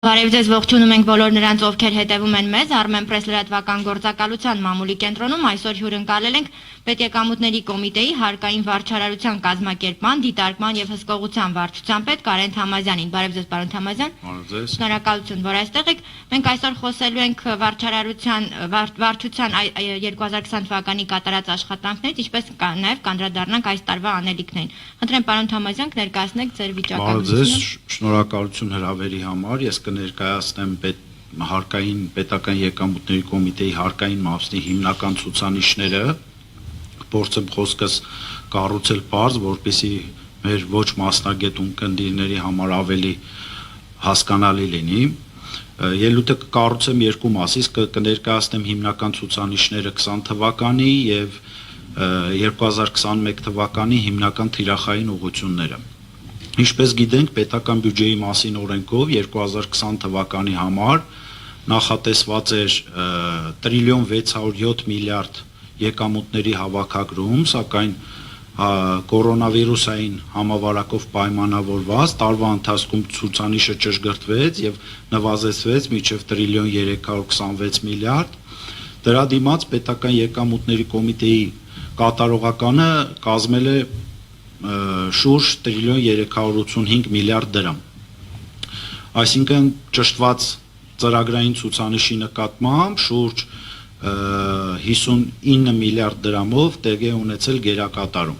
Բարև ձեզ ողջունում ենք բոլոր նրանց, ովքեր հետևում են մեզ Armenpress լրատվական գործակալության մամուլի կենտրոնում այսօր հյուրընկալել ենք պետեկամուտների կոմիտեի հարկային վարչարարության կազմակերպման, դիտարկման եւ հսկողության վարչության պետ Կարեն Թամազյանին։ Բարև ձեզ, պարոն Թամազյան։ Բարև ձեզ։ Շնորհակալություն, որ այստեղ եք։ Մենք այսօր խոսելու ենք վարչության 2020 թվականի կատարած աշխատանքներից, ինչպես նաեւ կանդրադառնանք այս տարվա անելիքներին։ Խնդրեմ, պարոն Թամազյան, կներկայացնեք ձեր վիճակագրությունը։ Բարև ձեզ, շնորհակալություն հրավերի համար։ Ես կներկայացնեմ հարկային պետական եկամուտների կոմիտեի հարկային մասնի հիմնական ցուցանիշները, փորձեմ խոսքս կառուցել բարձ, որպեսզի մեր ոչ մասնագետ ունկնդիրների համար ավելի հասկանալի լինի։ Ելույթը կկառուցեմ երկու մասից, կներկայացնեմ հիմնական ցուցանիշները 20 թվականի եւ 2021 թվականի հիմնական թիրախային ուղղությունները։ Ինչպես գիտենք, պետական բյուջեի մասին օրենքով 2020 թվականի համար նախատեսված էր տրիլիոն 607 միլիարդ եկամուտների հավաքագրում, սակայն կորոնավիրուսային համավարակով պայմանավորված տարվա ընթացքում ցուցանիշը ճշգրտվեց եւ նվազեցվեց մինչեւ տրիլիոն 326 միլիարդ։ Դրա դիմաց պետական եկամուտների կոմիտեի կատարողականը կազմել է շուրջ տրիլիոն 385 միլիարդ դրամ։ Այսինքն ճշտված ծրագրային ցուցանիշի նկատմամբ շուրջ 59 միլիարդ դրամով տեղի է ունեցել գերակատարում։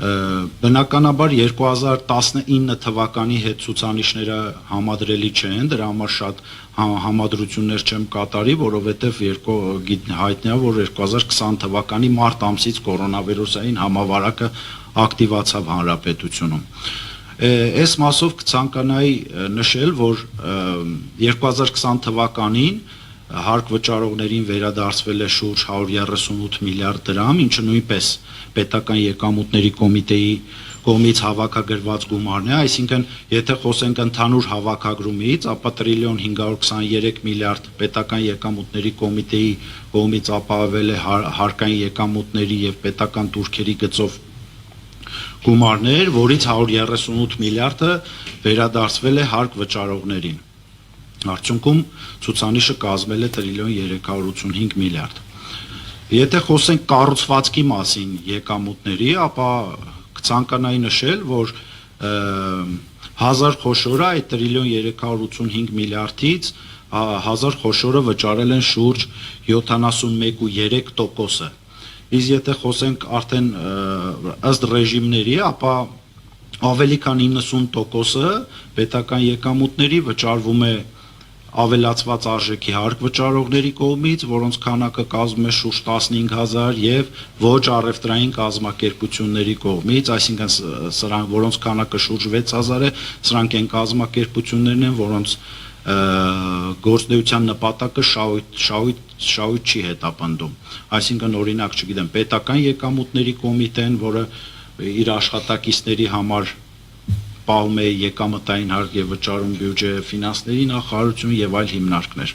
Բնականաբար 2019 թվականի հետ ցուցանիշները համադրելի չեն, դրա համար շատ համադրություններ չեմ կատարի, որովհետև հայտնի է, որ 2020 թվականի մարտ ամսից կորոնավիրուսային համավարակը ակտիվացավ հանրապետությունում։ Այս մասով կցանկանայի նշել, որ 2020 թվականին հարկ վճարողներին վերադարձվել է շուրջ 138 միլիարդ դրամ, ինչը նույնպես պետական եկամուտների կոմիտեի կողմից հավաքագրված գումարն է, այսինքն եթե խոսենք ընդհանուր հավաքագրումից, ապա տրիլիոն 523 միլիարդ պետական եկամուտների կոմիտեի կողմից ապահովել է հարկային եկամուտների եւ պետական տուրքերի գծով գումարներ, որից 138 միլիարդը վերադարձվել է հարկ վճարողներին։ Արդյունքում ցուցանիշը կազմել է տրիլիոն 385 միլիարդ։ Եթե խոսենք կառուցվածքի մասին եկամուտների, ապա կցանկանայի նշել, որ 1000 խոշորը այդ տրիլիոն 385 միլիարդից 1000 խոշորը վճարել են շուրջ 71.3%-ը։ Իսկ եթե խոսենք արդեն ըստ ռեժիմների, ապա ավելի քան 90%-ը պետական եկամուտների վճարվում է ավելացված արժեքի հարկ վճարողների կողմից, որոնց քանակը կազմում է շուրջ 15000 եւ ոչ առևտրային կազմակերպությունների կողմից, այսինքն սրանք, որոնց քանակը շուրջ 6000 է, սրանք են կազմակերպություններն են, որոնց գործնեության նպատակը շահույթ չի հետապնդում։ Այսինքն օրինակ, չգիտեմ, պետական եկամուտների կոմիտեն, որը իր աշխատակիցների համար պահում է եկամտային հարկ եւ վճարում բյուջե, ֆինանսների նախարարություն եւ այլ հիմնարկներ։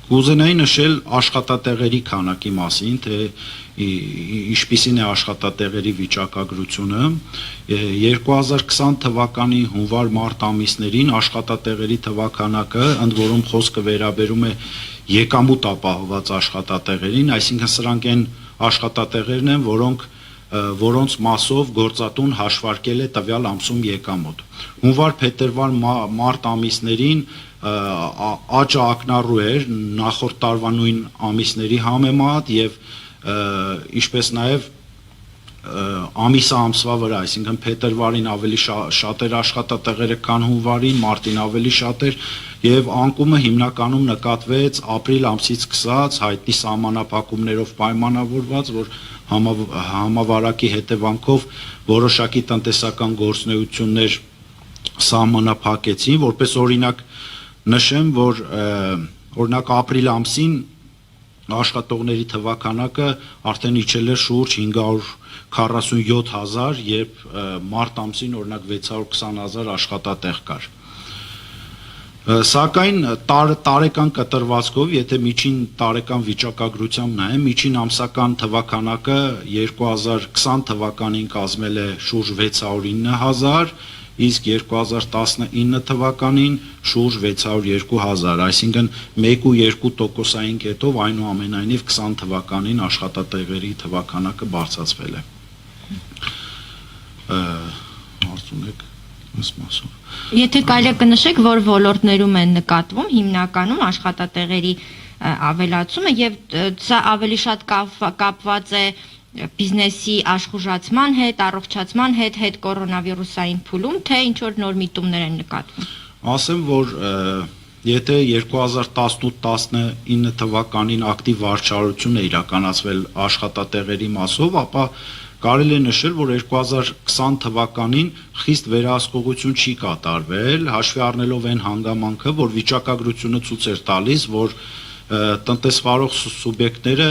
Կուզենայի նշել աշխատատեղերի քանակի մասին, թե ինչպիսին է աշխատատեղերի վիճակագրությունը։ 2020 թվականի հունվար-մարտ ամիսներին աշխատատեղերի թվականակը, ընդ որում խոսքը վերաբերում է եկամուտ ապահոված աշխատատեղերին, այսինքն սրանք են աշխատատեղերն են, որոնց մասով գործատուն հաշվարկել է տվյալ ամսում եկամուտ։ Հունվար-փետրվար-մարտ ամիսներին աճը ակնառու էր նախորդ տարվա նույն ամիսների համեմատ եւ ինչպես նաեւ ամիսը ամսվա վրա, այսինքն փետրվարին ավելի շատ էր աշխատատեղերը, քան հունվարին, մարտին ավելի շատ էր եւ անկումը հիմնականում նկատվեց ապրիլ ամսից սկսած հայտնի սահմանափակումներով պայմանավորված, որ համավարակի հետևանքով որոշակի տնտեսական գործունեություններ սահմանափակեցին, որպես օրինակ նշեմ, որ օրինակ ապրիլ ամսին աշխատողների թվականակը արդեն իջել էր շուրջ 547,000, երբ մարտ ամսին օրինակ 620,000 աշխատատեղ կար։ Սակայն տարեկան կտրվածքով, եթե միջին տարեկան վիճակագրությամբ նայեմ, միջին ամսական թվականակը 2020 թվականին կազմել է շուրջ 609,000 իսկ 2019 թվականին շուրջ 602,000, այսինքն 1.2%-ային կետով այնուամենայնիվ 20 թվականին աշխատատեղերի թվականակը բարձրացվել է։ Հարցունեք այս մասով։ Եթե կարելի է կնշեք, որ ոլորտներում են նկատվում հիմնականում աշխատատեղերի ավելացումը եւ սա ավելի շատ կապված է բիզնեսի աշխուժացման հետ, առողջացման հետ կորոնավիրուսային փուլում, թե ինչ որ նոր միտումներ են նկատվում։ Ասեմ, որ եթե 2018-19 թվականին ակտիվ վարչարություն է իրականացվել աշխատատեղերի մասով, ապա կարելի է նշել, որ 2020 թվականին խիստ վերահսկողություն չի կատարվել, հաշվի առնելով այն հանգամանքը, որ վիճակագրությունը ցույց էր տալիս, որ տնտեսվարող սուբյեկտները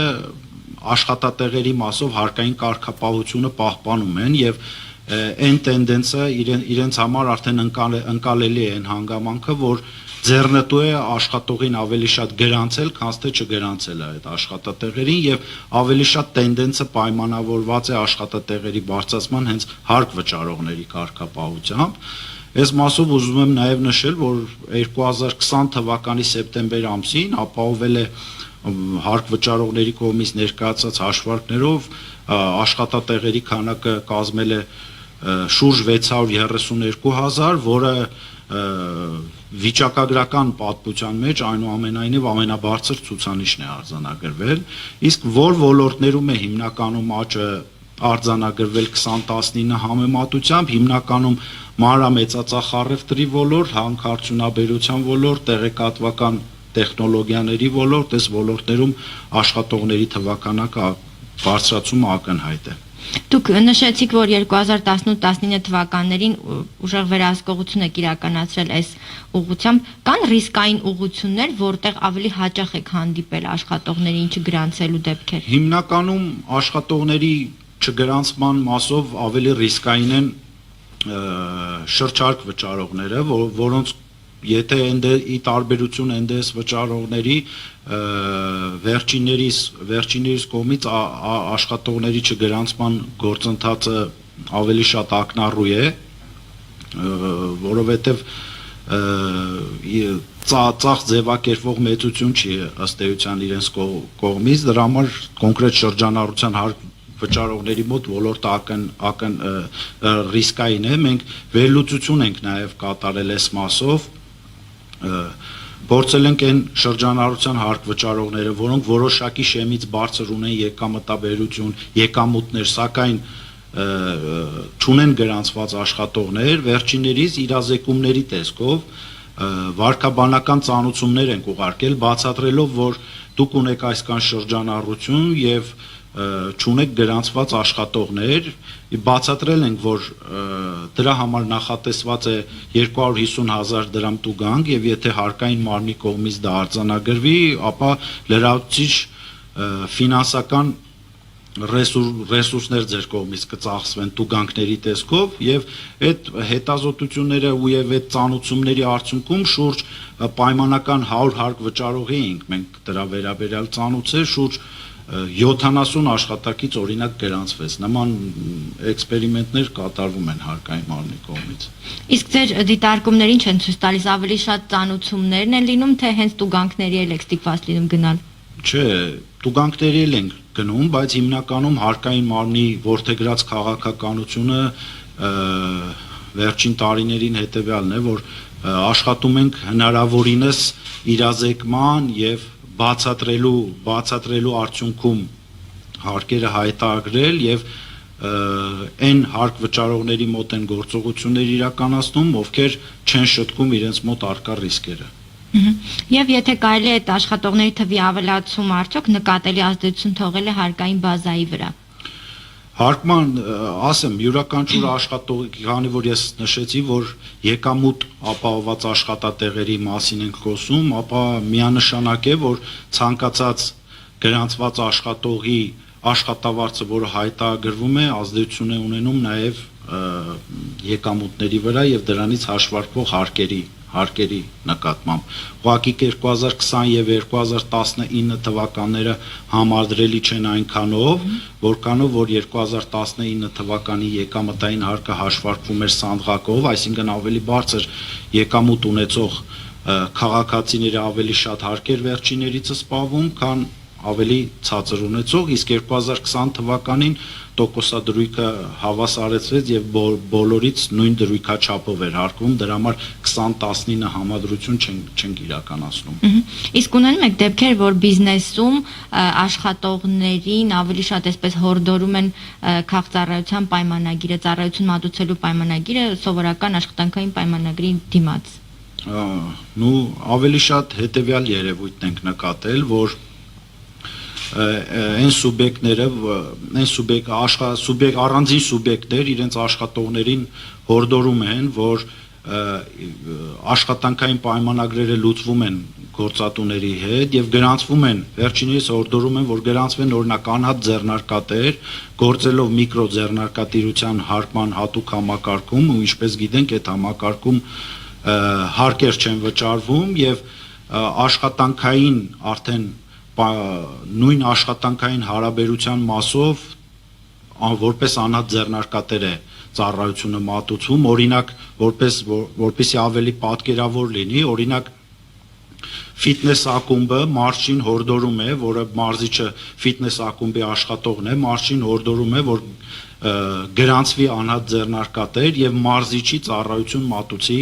աշխատատեղերի մասով հարկային կարգապահությունը պահպանում են եւ այն տենդենսը իրենց համար արդեն ընկալելի է այն հանգամանքը, որ ձեռնտու է աշխատողին ավելի շատ գրանցել, քան թե չգրանցել այդ աշխատատեղերին եւ ավելի շատ տենդենսը պայմանավորված է աշխատատեղերի բարձրացման հենց հարկ վճարողների կարգապահությամբ։ Այս մասով ուզում եմ նաեւ նշել, որ 2020 թվականի սեպտեմբեր ամսին ապահովել է հարկ վճարողների կողմից ներկայացած հաշվարկներով աշխատատեղերի քանակը կազմել է շուրջ 632,000, որը վիճակագրական պատմության մեջ այնուամենայնիվ ամենաբարձր ցուցանիշն է արձանագրվել, իսկ որ ոլորտներում է հիմնականում աճը արձանագրվել 2019 համեմատությամբ, հիմնականում մանրամեծածախարևտրի ոլորտ, հանքարդյունաբերության ոլորտ, տեղեկատվական տեխնոլոգիաների ոլորտ, այս ոլորտներում աշխատողների թվականակը բարձրացումը ակնհայտ է։ Դուք նշեցիք, որ 2018-19 թվականներին ուժեղ վերահսկողություն եք իրականացրել այս ուղղությամբ, կան ռիսկային ուղղություններ, որտեղ ավելի հաճախ եք հանդիպել աշխատողներին չգրանցելու դեպքեր։ Հիմնականում աշխատողների չգրանցման մասով ավելի ռիսկային են շրջարկ վճարողները, որոնց եթե ի տարբերություն NDS վճարողների վերջիններիս կողմից աշխատողների չգրանցման գործընթացը ավելի շատ ակնառու է, որովհետև ծախ ձևակերպվող մեծություն չի ըստ էության իրենց կողմից, դրա համար կոնկրետ շրջանառության հարկ վճարողների մոտ ոլորտը ռիսկային է, մենք վերլուծություն ենք նաև կատարել այս մասով, փորձել ենք այն շրջանառության հարկ վճարողները, որոնք որոշակի շեմից բարձր ունեն եկամտաբերություն, եկամուտներ, սակայն չունեն գրանցված աշխատողներ, վերջիններիս իրազեկումների տեսքով վարքաբանական ծանուցումներ ենք ուղարկել, բացատրելով, որ դուք ունեք այսքան շրջանառություն եւ չունեք գրանցված աշխատողներ, բացատրել ենք, որ դրա համար նախատեսված է 250,000 դրամ տուգանք եւ եթե հարկային մարմնի կողմից դա արձանագրվի, ապա լրացուցիչ ֆինանսական ռեսուրսներ ձեր կողմից կծախսվեն տուգանքների տեսքով եւ այդ հետազոտությունները ու եւ այդ ծանուցումների արդյունքում շուրջ պայմանական 100 հարկ վճարողի ենք մենք դրա վերաբերյալ ծանուցել շուրջ 70 աշխատակից օրինակ գրանցվեց։ Նման էքսպերիմենտներ կատարվում են հարկային մարմնի կողմից։ Իսկ ձեր դիտարկումներին չեն ցույց տալիս ավելի շատ ծանուցումներն են լինում, թե հենց տուգանքների էլ եք ստիպված լինում գնալ։ Չէ, տուգանքների էլ ենք գնում, բայց հիմնականում հարկային մարմնի որդեգրած քաղաքականությունը վերջին տարիներին հետևյալն է, որ աշխատում ենք հնարավորինս իրազեկման եւ բացատրելու արդյունքում հարկերը հայտարարել եւ այն հարկ վճարողների մոտ են գործողություններ իրականացնում, ովքեր չեն շտկում իրենց մոտ առկա ռիսկերը։ Եվ եթե կարելի է այդ աշխատողների թվի ավելացում արդյոք նկատելի ազդեցություն թողել է հարկային բազայի վրա։ Հարկման, ասեմ, յուրաքանչյուր աշխատող, քանի որ ես նշեցի, որ եկամուտ ապահովված աշխատատեղերի մասին ենք խոսում, ապա միանշանակ է, որ ցանկացած գրանցված աշխատողի աշխատավարձը, որը հայտարարվում է, ազդեցություն է ունենում նաև եկամուտների վրա եւ դրանից հաշվարկվող հարկերի հարկերի նկատմամբ։ Ուղղակի 2020 եւ 2019 թվականները համադրելի չեն այնքանով, որքանով որ 2019 թվականի եկամտային հարկը հաշվարկվում էր սանդղակով, այսինքն ավելի բարձր եկամուտ ունեցող քաղաքացիները ավելի շատ հարկեր վերջիներիցը սպավում, քան ավելի ցածր ունեցող, իսկ 2020 թվականին տոկոսադրույքը հավասարեցվեց եւ բոլորից նույն դրույքաչափով էր հարկվում, դրա համար 20-19 համադրություն չենք իրականացնում։ Իսկ ունենում եք դեպքեր, որ բիզնեսում աշխատողներին ավելի շատ այսպես հորդորում են քաղաքծառայության պայմանագիրը, ծառայություն մատուցելու պայմանագիրը սովորական աշխատանքային պայմանագրի դիմաց։ Ավելի շատ հետեւյալ երևույթն ենք նկատել, որ այն սուբյեկտները, առանձին սուբյեկտներ իրենց աշխատողներին հորդորում են, որ աշխատանքային պայմանագրերը լուծվում են գործատուների հետ եւ գրանցվում են, վերջինիս հորդորում են, որ գրանցվեն օրինակ անհատ ձեռնարկատեր, գործելով միկրո ձեռնարկատիրության հարկման հատուկ համակարգում, ու ինչպես գիտենք, այդ համակարգում հարկեր չեն վճարվում եւ աշխատանքային արդեն նույն աշխատանքային հարաբերության մասով որպես անհատ ձեռնարկատեր է ծառայությունը մատուցվում, օրինակ որպեսզի ավելի պատկերավոր լինի, օրինակ ֆիթնես ակումբը մարզչին հորդորում է, որը մարզիչը ֆիթնես ակումբի աշխատողն է, մարզչին հորդորում է, որ գրանցվի անհատ ձեռնարկատեր եւ մարզիչի ծառայություն մատուցի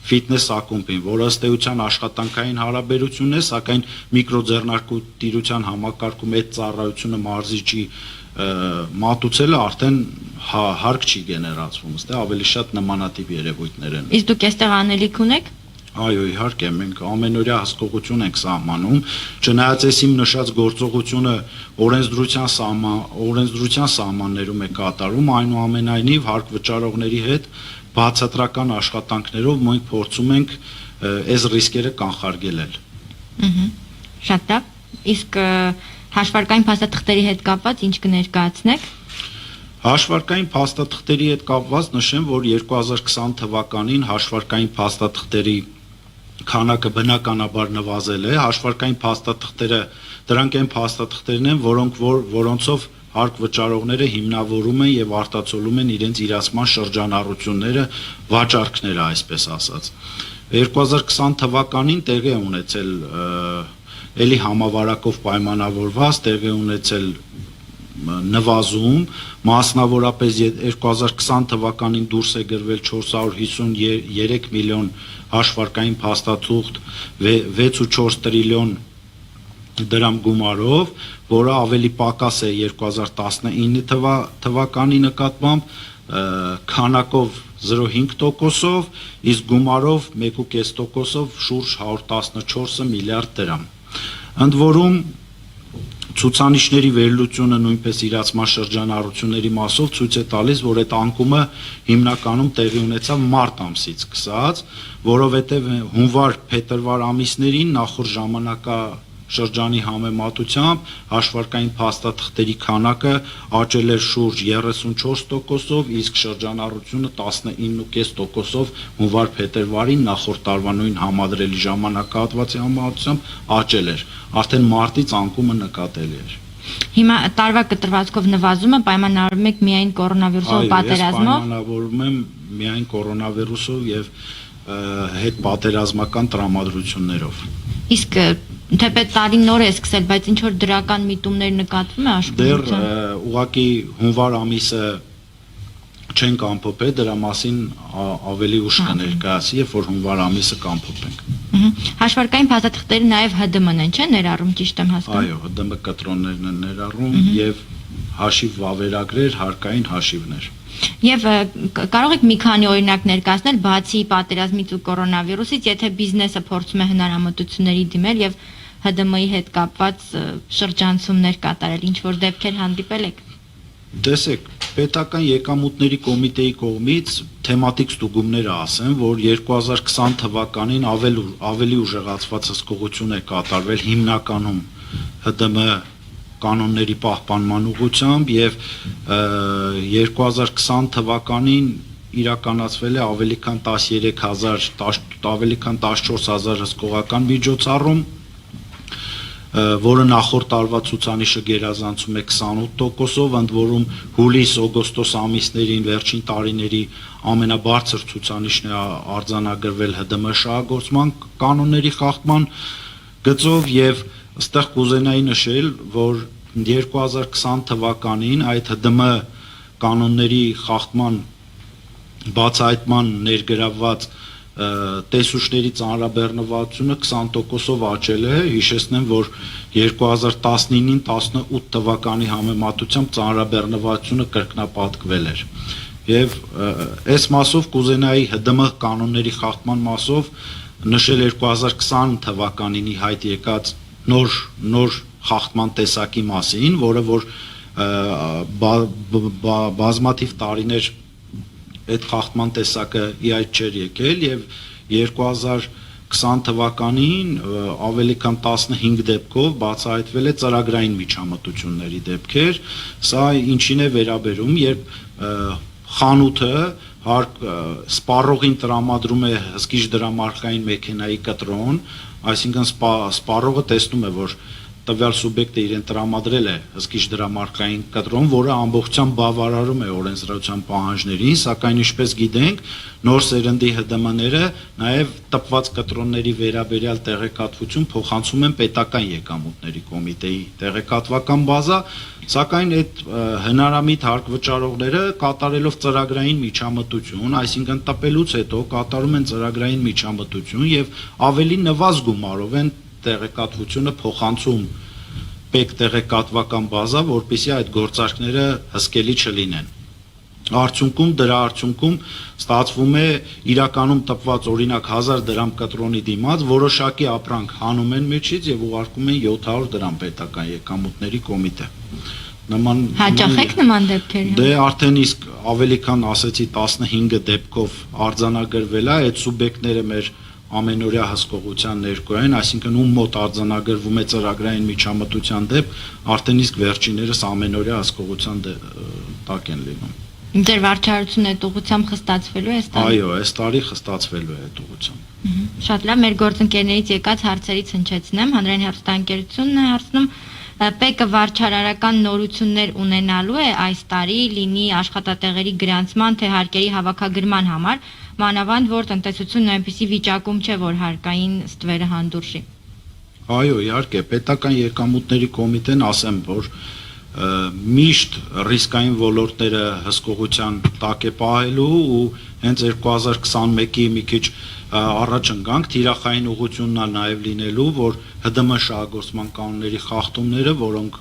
ֆիթնես ակումբին, որը ըստ էության աշխատանքային հարաբերություն է, սակայն միկրոձեռնարկատիրության համակարգում այդ ծառայությունը մարզիչի մատուցելը արդեն հարկ չի գեներացվում, ըստ ավելի շատ նմանատիպ երևույթներ են։ Իսկ դուք այստեղ անելիք ունեք։ Այո, իհարկե, մենք ամենօրյա հսկողություն ենք սահմանում, չնայած այս իմ նշած գործողությունը օրենսդրության սահմաններում է կատարում, այնուամենայնիվ հարկ վճարողների հետ բացատրական աշխատանքներով մենք փորձում ենք այս ռիսկերը կանխարգելել։ Շատ լավ։ Իսկ հաշվարկային փաստաթղթերի հետ կապված ինչ կներկայացնեք։ Հաշվարկային փաստաթղթերի հետ կապված նշեմ, որ 2020 թվականին հաշվարկային փաստաթղթերի քանակը բնականաբար նվազել է, հաշվարկային փաստաթղթերը դրանք այն փաստաթղթերն են, որոնցով հարկ վճարողները հիմնավորում են եւ արտացոլում են իրենց իրացման շրջանառությունները, վաճառքները, այսպես ասած։ 2020 թվականին տեղի է ունեցել էլի համավարակով պայմանավորված, տեղի ունեցել նվազում, մասնավորապես 2020 թվականին դուրս է գրվել 453 միլիոն հաշվարկային փաստաթուղթ 6.4 տրիլիոն դրամ գումարով, որը ավելի պակաս է 2019 թվականի նկատմամբ, քանակով 0.5%-ով, իսկ գումարով 1.5%-ով շուրջ 114 միլիարդ դրամ։ Ընդ որում ցուցանիշների վերլուծությունը նույնպես իրացման շրջանառությունների մասով ցույց է տալիս, որ այդ անկումը հիմնականում տեղի ունեցավ մարտ ամսից սկսած, որովհետև հունվար-փետրվար ամիսներին նախորդ ժամանակաշրջանի համեմատությամբ հաշվարկային փաստաթղթերի քանակը աճել էր շուրջ 34%-ով, իսկ շրջանառությունը 19.5%-ով հունվար-փետրվարին նախորդ տարվա նույն համադրելի ժամանակահատվածի համեմատությամբ աճել էր։ Արդեն մարտից անկումը նկատելի էր։ Հիմա տարվա կտրվածքով նվազումը պայմանավորում եք միայն կորոնավիրուսով պատերազմով։ Պայմանավորում եմ միայն կորոնավիրուսով եւ հետ պատերազմական տրամադրություններով։ Իսկ թեպետ տարին նոր է սկսել, բայց ինչ որ դրական միտումներ նկատվում է աշխատանքության։ Դեռ ուղղակի հունվար ամիսը չենք ամփոփել, դրա մասին ավելի ուշ կներկայացի, երբ որ հունվար ամիսը կամփոփենք։ Հաշվարկային փաստաթղթերը նաև ՀԴՄ-ն են, չէ՞, ներառում, ճիշտ եմ հասկանում։ Այո, ՀԴՄ կտրոններն են ներառում եւ հաշիվ վավերագրեր, հարկային հաշիվներ։ Եվ կարող եք մի քանի օրինակ ներկայացնել, բացի պատերազմից ու կորոնավիրուսից, եթե բիզնեսը փորձում է հնարամտությունների դիմել եւ ՀԴՄ-ի հետ կապված շրջանցումներ կատարել, ինչ որ դեպքեր հանդիպել եք։ Տեսեք, պետական եկամուտների կոմիտեի կողմից թեմատիկ ստուգումները ասեն, որ 2020 թվականին ավելի ուժեղացված հսկողություն է կատարվել հիմնականում ՀԴՄ կանոնների պահպանման ուղղությամբ եւ 2020 թվականին իրականացվել է ավելի քան 13000 ավելի քան 14000 հսկողական միջոցառում, որը նախորդ տարվա ցուցանիշը գերազանցում է 28%-ով, ընդ որում հուլիս-օգոստոս ամիսներին վերջին տարիների ամենաբարձր ցուցանիշն է արձանագրվել ՀԴՄ շահագործման կանոնների խախտման գծով եւ այստեղ կուզենայի նշել, որ 2020 թվականին այդ ՀԴՄ կանոնների խախտման բացահայտման ներգրավված տեսուչների ծանրաբեռնվածությունը 20%-ով աճել է, հիշեցնեմ, որ 2019-ին 18 թվականի համեմատությամբ ծանրաբեռնվածությունը կրկնապատկվել էր։ Եվ այս մասով կուզենայի ՀԴՄ կանոնների խախտման մասով նշել 2020 թվականին ի հայտ եկած նոր խախտման տեսակի մասին, որը որ բազմաթիվ տարիներ այդ խախտման տեսակը ի հայտ չէր եկել եւ 2020 թվականին ավելի քան 15 դեպքով բացահայտվել է ծրագրային միջամտությունների դեպքեր, սա ինչին է վերաբերում, երբ խանութը սպառողին տրամադրում է հսկիչ դրամարկղային մեքենայի կտրոն, այսինքն սպառողը տեսնում է, որ տվյալ սուբյեկտը իրեն տրամադրել է հսկիչ դրամարկղային կտրոն, որը ամբողջությամբ բավարարում է օրենսդրության պահանջներին, սակայն ինչպես գիտենք, նոր սերնդի ՀԴՄ-ները նաև տպված կտրոնների վերաբերյալ տեղեկատվություն փոխանցում են պետական եկամուտների կոմիտեի տեղեկատվական բազա, սակայն այդ հնարամիտ հարկվճարողները կատարելով ծրագրային միջամտություն, այսինքն տպելուց հետո կատարում են ծրագրային միջամտություն եւ ավելի նվազ գումարով են տեղեկատվությունը փոխանցում պետք տեղեկատվական բազա, որպեսզի այդ գործարքները հսկելի չլինեն։ Դրա արդյունքում ստացվում է իրականում տպված օրինակ 1000 դրամ կտրոնի դիմաց որոշակի ապրանք հանում են մեջից եւ ուղարկում են 700 դրամ պետական եկամուտների կոմիտե։ Հաճախ եք նման դեպքերի։ Դե արդեն իսկ ավելի քան ասեցի 15 դեպքով արձանագրվել է, այդ սուբյեկտները մեր ամենօրյա հսկողության ներկա են, այսինքն ում մոտ արձանագրվում է ծրագրային միջամտության դեպք, արդեն իսկ վերջիններս ամենօրյա հսկողության տակ են լինում։ Ձեր վարչարությունը այդ ուղղությամբ խստացվելու է այս տարի։ Այո, այս տարի խստացվելու է այդ ուղղությամբ։ Շատ լավ, մեր գործընկերներից եկած հարցերից հնչեցնեմ, հանրային հեռուստաընկերությունն է հարցնում, ՊԵԿ-ը վարչարարական նորություններ ունենալու է այս տարի, լինի աշխատատեղերի գրանցման, թե հարկերի հավաքագրման համար, մանավանդ որ տնտեսությունն այնպիսի վիճակում չէ, որ հարկային ստվերը հանդուրժի։ Այո, իհարկե, պետական եկամուտների կոմիտեն ասեմ, որ միշտ ռիսկային ոլորտները հսկողության տակ է պահելու ու հենց 2021-ի մի քիչ առաջ ընկանք թիրախային ուղղությունն է նաև լինելու, որ ՀԴՄ շահագործման կանոնների խախտումները, որոնք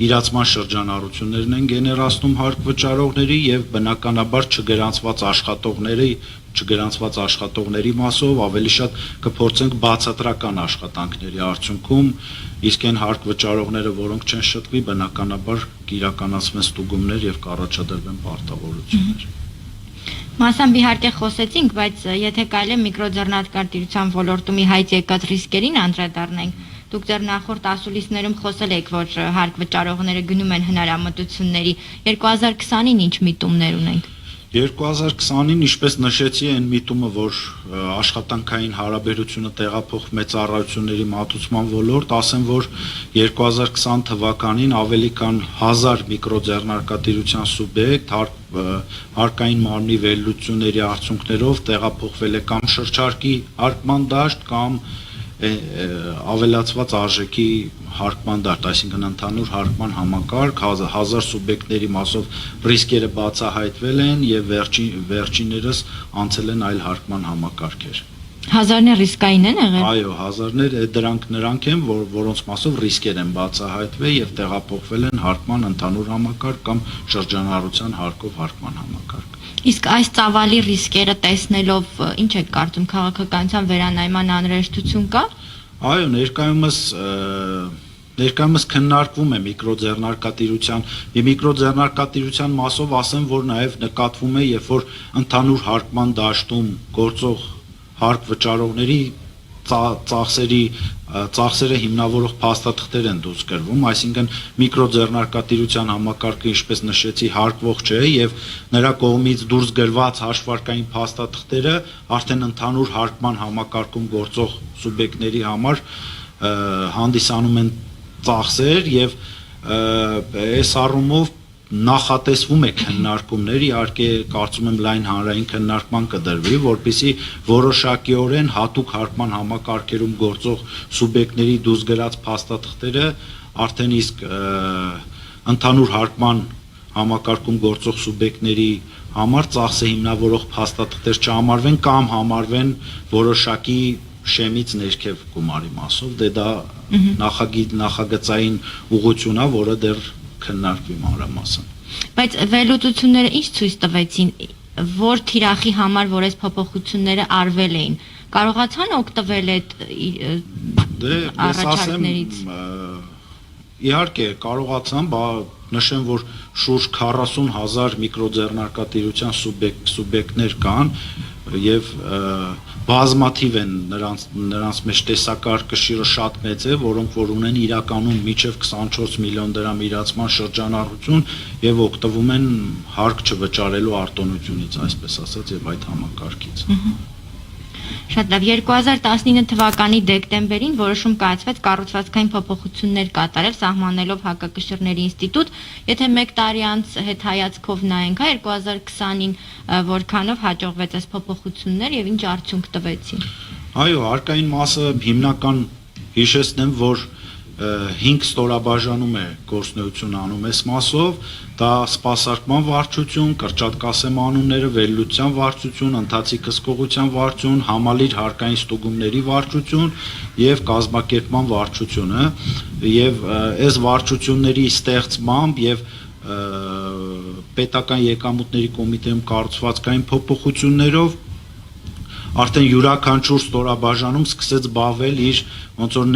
իրացման շրջանառություններն են գեներացնում հարկվճարողների եւ բնականաբար չգրանցված աշխատողների մասով ավելի շատ կփորձենք բացատրական աշխատանքների արդյունքում, իսկ այն հարկվճարողները, որոնք չեն շտկվի, բնականաբար կիրականացվեն ստուգումներ եւ կառաջադրվեն պարտավորություններ։ Մասամբ իհարկե խոսեցինք, բայց եթե կարելի է միկրոձեռնարկատիրության ոլորտում ի հայտ եկած ռիսկերին անդրադառնանք, դուք ձեր նախորդ ասուլիսներում խոսել եք, որ հարկվճարողները գնում են հնարամտությունների, 2020-ին ինչ միտումներ ունենք։ 2020-ին, ինչպես նշեցի, այն միտումը, որ աշխատանքային հարաբերությունը տեղափոխվում է ծառայությունների մատուցման ոլորտ, ասեմ, որ 2020 թվականին ավելի քան 1000 միկրոձեռնարկատիրության սուբյեկտ հարկային մարմնի վերլուծությունների արդյունքներով տեղափոխվել է կամ շրջարկի հարկման դաշտ կամ ավելացված արժեքի հարկման դաշտ, այսինքն ընդհանուր հարկման համակարգ, 1000 սուբյեկտների մասով ռիսկերը բացահայտվել են եւ վերջիններս անցել են այլ հարկման համակարգեր։ Հազարներ ռիսկային են եղել։ Այո, հազարներ դրանք նրանք են, որոնց մասով ռիսկեր են բացահայտվել եւ տեղափոխվել են հարկման ընդհանուր համակարգ կամ շրջանառության հարկով հարկման համակարգ։ Իսկ այս ծավալի ռիսկերը տեսնելով ինչ եք կարծում, քաղաքականության վերանայման անհրաժեշտություն կա։ Այո, ներկայումս քննարկվում է միկրոձեռնարկատիրության եւ միկրոձեռնարկատիրության մասով ասեմ, որ նաեւ նկատվում է, երբ որ ընդհանուր հարկման դաշտում գործող հարկ վճարողների ծախսերը հիմնավորող փաստաթղթեր են դուրս գրվում, այսինքն միկրոձեռնարկատիրության համակարգը, ինչպես նշեցի, հարկվող չէ եւ նրա կողմից դուրս գրված հաշվարկային փաստաթղթերը արդեն ընդհանուր հարկման համակարգում գործող սուբյեկտների համար հանդիսանում են ծախսեր եւ այս առումով նախատեսվում է քննարկումներ, իհարկե կարծում եմ լայն հանրային քննարկման կդրվի, որպեսզի որոշակիորեն հատուկ հարկման համակարգերում գործող սուբյեկտների դուրս գրած փաստաթղթերը արդեն իսկ ընդհանուր հարկման համակարգում գործող սուբյեկտների համար ծախսը հիմնավորող փաստաթղթեր չհամարվեն կամ համարվեն որոշակի շեմից ներքև գումարի մասով, դե դա նախագծային ուղղություն է, որը դեռ քննարկվի մանրամասն։ Բայց վերլուծությունները ինչ ցույց տվեցին, որ թիրախի համար, որ այս փոփոխությունները արվել էին, կարողացան օգտվել այդ առաջարկներից։ Իհարկե կարողացան, նշեմ, որ շուրջ 40,000 միկրոձեռնարկատիրության սուբյեկտներ կան եւ բազմաթիվ են նրանց մեջ տեսակարգը շատ մեծ է, որոնք որ ունեն իրականում մինչև 24 միլիոն դրամ իրացման շրջանառություն եւ օգտվում են հարկ չվճարելու արտոնությունից, այսպես ասած, եւ այդ համակարգից։ Շատ լավ, 2019 թվականի դեկտեմբերին որոշում կայացվեց կառուցվածքային փոփոխություններ կատարել, սահմանելով հակակշիռների ինստիտուտ, եթե 1 տարի անց հետհայացքով նայենք, 2020-ին որքանով հաջողվեց այս փոփոխություններ եւ ինչ արդյունք տվեցին։ Այո, հարկային մասը հիմնական հիշեցնեմ, որ 5 ստորաբաժանում է գործունեություն անում այս մասով, դա սպասարկման վարչություն, կրճատկասեմանունները, վերլուծության վարչություն, ընթացիկ հսկողության վարչություն, համալիր հարկային ստուգումների վարչություն եւ կազմակերպման վարչությունը, եւ այս վարչությունների ստեղծմամբ եւ պետական եկամուտների կոմիտեում կառուցվածքային փոփոխություններով արդեն յուրաքանչյուր ստորաբաժանում սկսեց զբաղվել իր ոնց որ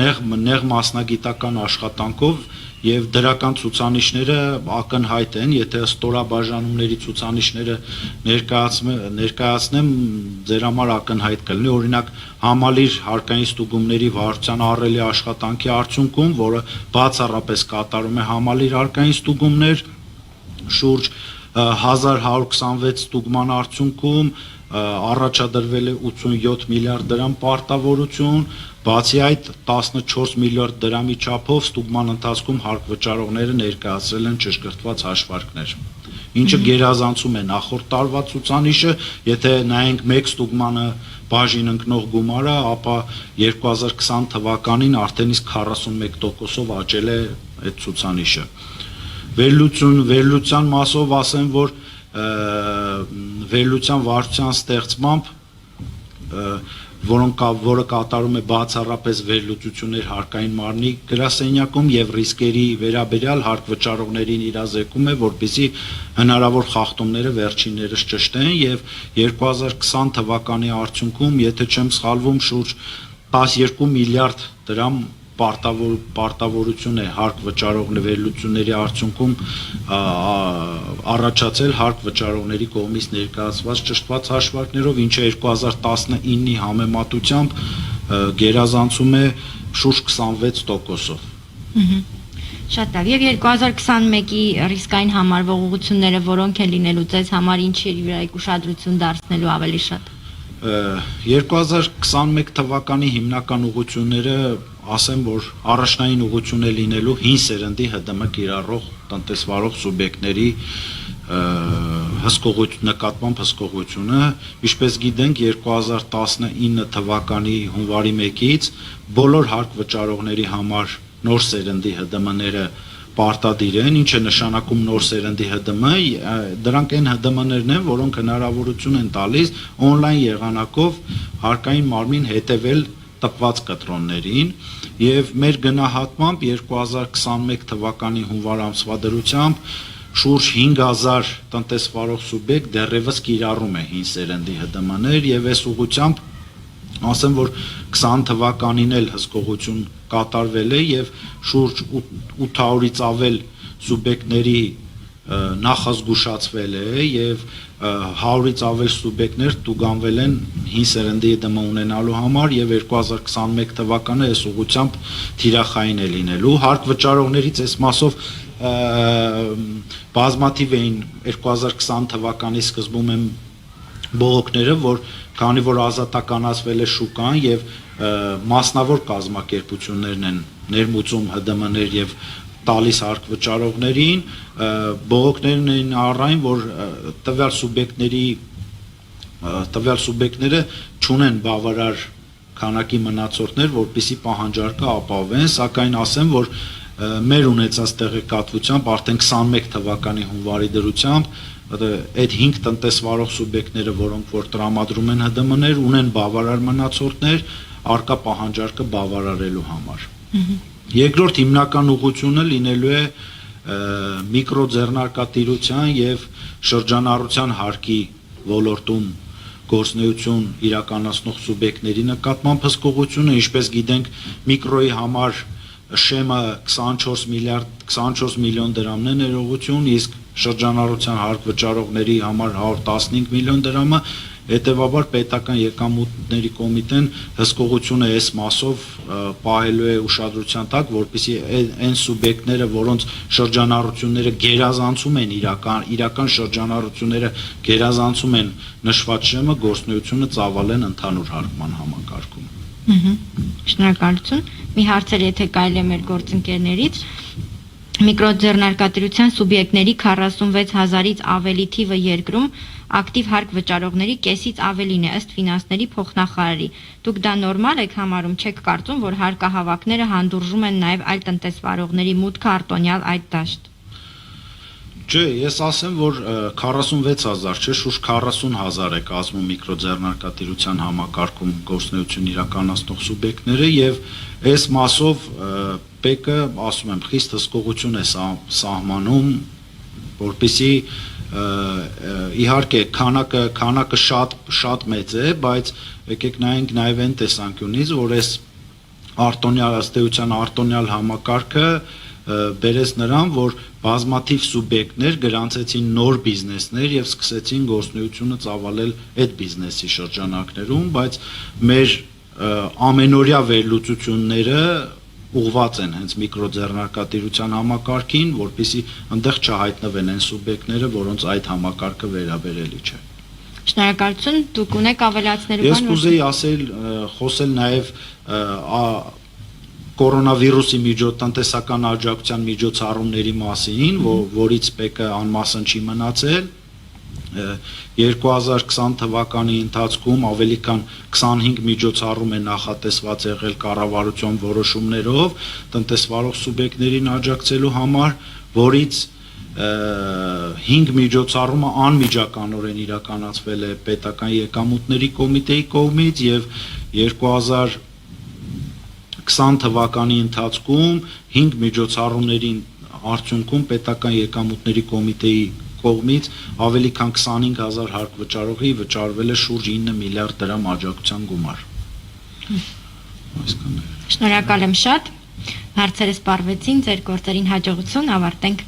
նեղ մասնագիտական աշխատանքով եւ դրական ցուցանիշները ակնհայտ են, եթե ստորաբաժանումների ցուցանիշները ներկայացնեմ, ձեր համար ակնհայտ կլինի, օրինակ համալիր հարկային ստուգումների վարչության ահռելի աշխատանքի արդյունքում, որը բացառապես կատարում է համալիր հարկային ստուգումներ, շուրջ 1126 ստուգման արդյունքում առաջադրվել է 87 միլիարդ դրամ պարտավորություն, բացի այդ 14 միլիարդ դրամի չափով ստուգման ընթացքում հարկ վճարողները ներկայացրել են ճշգրտված հաշվարկներ, ինչը գերազանցում է նախորդ տարվա ցուցանիշը, եթե նայենք մեկ ստուգմանը բաժին ընկնող գումարը, ապա 2020 թվականին արդեն իսկ 41%-ով աճել է այդ ցուցանիշը։ Վերլուծության մասով ասեմ, որ վերլուծության վարչության ստեղծմամբ, որը կատարում է բացառապես վերլուծություններ հարկային մարմնի գրասենյակում եւ ռիսկերի վերաբերյալ հարկ վճարողներին իրազեկում է, որպեսզի հնարավոր խախտումները վերջիններս ճշտեն եւ 2020 թվականի արդյունքում, եթե չեմ սխալվում, շուրջ 12 միլիարդ դրամ պարտավորություն է հարկ վճարողների վերլուծությունների արդյունքում առաջացել հարկ վճարողների կողմից ներկայացված ճշտված հաշվարկներով, ինչը 2019-ի համեմատությամբ գերազանցում է շուրջ 26%-ով։ Շատ լավ, եւ 2021-ի ռիսկային համարվող ուղղությունները որոնք են լինելու ձեզ համար, ինչի վրա եք ուշադրություն դարձնելու ավելի շատ։ 2021 թվականի հիմնական ուղղությունները ասեմ, որ առաջնային ուղղություն է լինելու հին սերնդի ՀԴՄ կիրառող տնտեսվարող սուբյեկտների նկատմամբ հսկողությունը, ինչպես գիտենք 2019 թվականի հունվարի 1-ից բոլոր հարկ վճարողների համար նոր սերնդի ՀԴՄ-ները պարտադիր են, ինչը նշանակում նոր սերնդի ՀԴՄ, դրանք այն ՀԴՄ-ներն են, որոնք հնարավորություն են տալիս on-line եղանակով հարկային մարմին հետևել տպված կտրոններին եւ մեր գնահատմամբ 2021 թվականի հունվար ամսվա դրությամբ շուրջ 5000 տնտեսվարող սուբյեկտ դեռևս կիրառում է հին սերնդի ՀԴՄ-ներ եւ այս ուղղությամբ ասեմ, որ 20 թվականին էլ հսկողություն կատարվել է եւ շուրջ 800-ից ավել սուբյեկտների նախազգուշացվել է եւ 100-ից ավել սուբյեկտներ տուգանվել են հին սերնդի ԴՄ ունենալու համար եւ 2021 թվականը այս ուղղությամբ թիրախային է լինելու հարկ վճարողներից այս մասով բազմաթիվ էին 2020 թվականի սկզբում են բողոքները, որ քանի որ ազատականացվել է շուկան եւ մասնավոր կազմակերպություններն են ներմուծում ՀԴՄ-ներ եւ տալիս հարկ վճարողներին, բողոքներն են առայն, որ տվյալ սուբյեկտները չունեն բավարար քանակի մնացորդներ, որպեսզի պահանջարկը ապահովեն, սակայն ասեմ, որ մեր ունեցած տեղեկատվությամբ արդեն 21 թվականի հունվարի դրությամբ այդ 5 տնտեսվարող սուբյեկտները, որոնք որ տրամադրում են ՀԴՄ-ներ, ունեն բավարար մնացորդներ արկա պահանջարկը բավարարելու համար։ Երկրորդ հիմնական ուղղությունը լինելու է միկրոձեռնարկատիրության եւ շրջանառության հարկի ոլորտում գործունեություն իրականացնող սուբյեկտների նկատմամբ հսկողությունը, ինչպես գիտենք, միկրոյի համար շեմը 24 միլիոն դրամն է ներողություն, իսկ շրջանառության հարկ վճարողների համար 115 միլիոն դրամը, հետևաբար պետական եկամուտների կոմիտեն հսկողությունը այս մասով պահելու է ուշադրության տակ, որպեսզի այն սուբյեկտները, որոնց շրջանառությունները գերազանցում են իրական շրջանառությունները գերազանցում են նշված շեմը, գործունեությունը ծավալեն ընդհանուր հարկման համակարգում։ Շնորհակալություն։ Մի հարցեր, եթե կարելի է մեր գործընկերներից, միկրոձեռնարկատիրության սուբյեկտների 46,000-ից ավելի թիվը երկրում ակտիվ հարկ վճարողների կեսից ավելին է ըստ ֆինանսների փոխնախարարի։ Դուք դա նորմալ եք համարում, չեք կարծում, որ հարկահավաքները հանդուրժում են նաև այլ տնտեսվարողների մուտքը արտոնյալ այդ դաշտ։ Չէ, ես ասեմ, որ 46,000 չէ, շուրջ 40,000 է կազմում միկրոձեռնարկատիրության համակարգում գործունեություն իրականացնող սուբյեկտները եւ այս մասով ՊԵԿ-ը, ասում եմ, խիստ հսկողություն է սահմանում, որպեսզի իհարկե քանակը շատ մեծ է, բայց եկեք նայենք նաեւ այն տեսանկյունից, որ այս արտոնյալ համակարգը բերեց նրան, որ բազմաթիվ սուբյեկտներ գրանցեցին նոր բիզնեսներ եւ սկսեցին գործունեությունը ծավալել այդ բիզնեսի շրջանակներում, բայց մեր ամենօրյա վերլուծությունները ուղղված են հենց միկրոձեռնարկատիրության համակարգին, որպեսզի այնտեղ չհայտնվեն այն սուբյեկտները, որոնց այդ համակարգը վերաբերելի չէ։ Շնորհակալություն, դուք ունեք ավելացնելու բան։ Ես կուզեի խոսել նաեւ կորոնավիրուսի տնտեսական աջակցության միջոցառումների մասին, որից ՊԵԿ-ը անմասն չի մնացել, 2020 թվականի ընթացքում ավելի քան 25 միջոցառում է նախատեսված եղել կառավարության որոշումներով տնտեսվարող սուբյեկտներին աջակցելու համար, որից 5 միջոցառումը անմիջականորեն իրականացվել է պետական եկամուտների կոմիտեի կողմից եւ 2020 թվականի ընթացքում 5 միջոցառումների արդյունքում պետական եկամուտների կոմիտեի կողմից ավելի քան 25,000 հարկ վճարողի վճարվել է շուրջ 9 միլիարդ դրամ աջակցության գումար։ Շնորհակալ եմ շատ։ Հարցերը սպառվեցին, ձեր գործերին հաջողություն, ավարտենք